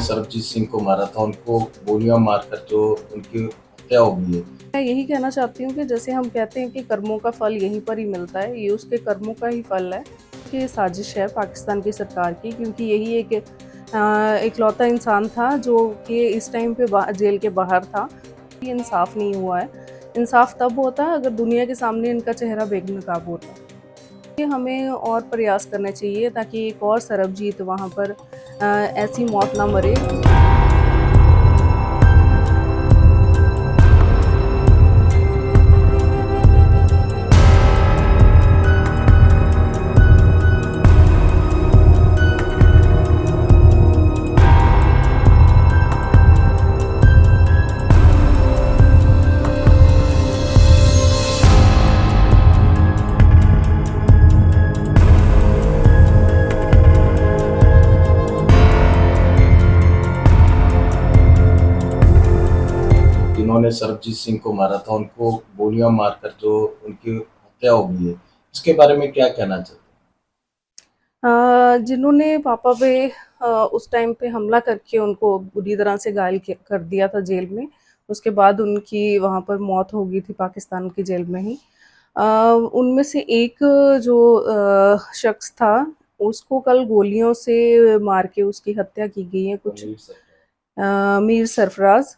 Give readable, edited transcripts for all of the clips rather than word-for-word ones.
सरबजीत सिंह को मारा था, उनको गोलियां मारकर जो उनकी हत्या हो गई है। मैं यही कहना चाहती हूँ कि जैसे हम कहते हैं कि कर्मों का फल यहीं पर ही मिलता है, ये उसके कर्मों का ही फल है। ये साजिश है पाकिस्तान की सरकार की, क्योंकि यही एक इकलौता इंसान था जो कि इस टाइम पे जेल के बाहर था। ये इंसाफ नहीं हुआ है। इंसाफ तब होता अगर दुनिया के सामने इनका चेहरा बेनकाब होता। ये हमें और प्रयास करने चाहिए ताकि एक और सरबजीत वहाँ पर ऐसी मौत ना मरे। जिन्होंने सरबजीत सिंह को मारा था, उनको गोलियां मारकर जो उनकी हत्या हो गई है, इसके बारे में क्या कहना चाहते जिन्होंने पापा पे उस टाइम पे हमला करके उनको बुरी तरह से घायल कर दिया था जेल में। उसके बाद उनकी वहाँ पर मौत हो गई थी पाकिस्तान की जेल में ही। अ, उनमें से एक जो शख्स था, उसको कल गोलियों से मार के उसकी हत्या की गई है कुछ हैं? मीर सरफराज।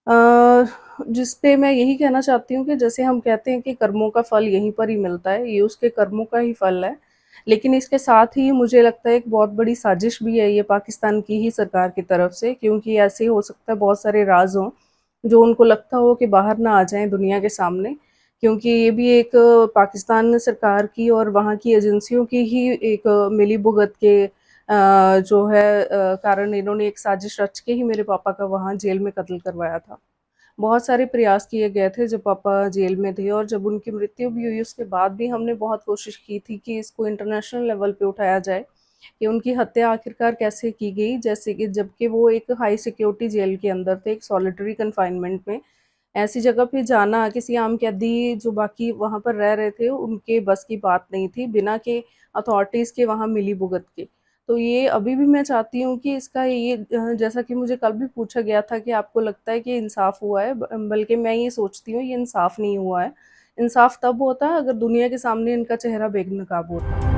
अ, जिस पे मैं यही कहना चाहती हूँ कि जैसे हम कहते हैं कि कर्मों का फल यहीं पर ही मिलता है, ये उसके कर्मों का ही फल है। लेकिन इसके साथ ही मुझे लगता है एक बहुत बड़ी साजिश भी है ये पाकिस्तान की ही सरकार की तरफ से, क्योंकि ऐसे हो सकता है बहुत सारे राज हों जो उनको लगता हो कि बाहर ना आ जाएं दुनिया के सामने, क्योंकि ये भी एक पाकिस्तान सरकार की और वहाँ की एजेंसियों की ही एक मिली भुगत के जो है कारण इन्होंने एक साजिश रच के ही मेरे पापा का वहाँ जेल में कत्ल करवाया था। बहुत सारे प्रयास किए गए थे जब पापा जेल में थे, और जब उनकी मृत्यु भी हुई उसके बाद भी हमने बहुत कोशिश की थी कि इसको इंटरनेशनल लेवल पे उठाया जाए कि उनकी हत्या आखिरकार कैसे की गई, जैसे कि जबकि वो एक हाई सिक्योरिटी जेल के अंदर थे, एक सॉलिटरी कन्फाइनमेंट में। ऐसी जगह पे जाना किसी आम कैदी जो बाकी वहाँ पर रह रहे थे उनके बस की बात नहीं थी, बिना के अथॉरिटीज़ के वहाँ मिली भुगत के। तो ये अभी भी मैं चाहती हूँ कि इसका ये जैसा कि मुझे कल भी पूछा गया था कि आपको लगता है कि इंसाफ हुआ है, बल्कि मैं ये सोचती हूँ ये इंसाफ नहीं हुआ है। इंसाफ तब होता अगर दुनिया के सामने इनका चेहरा बेनकाब होता।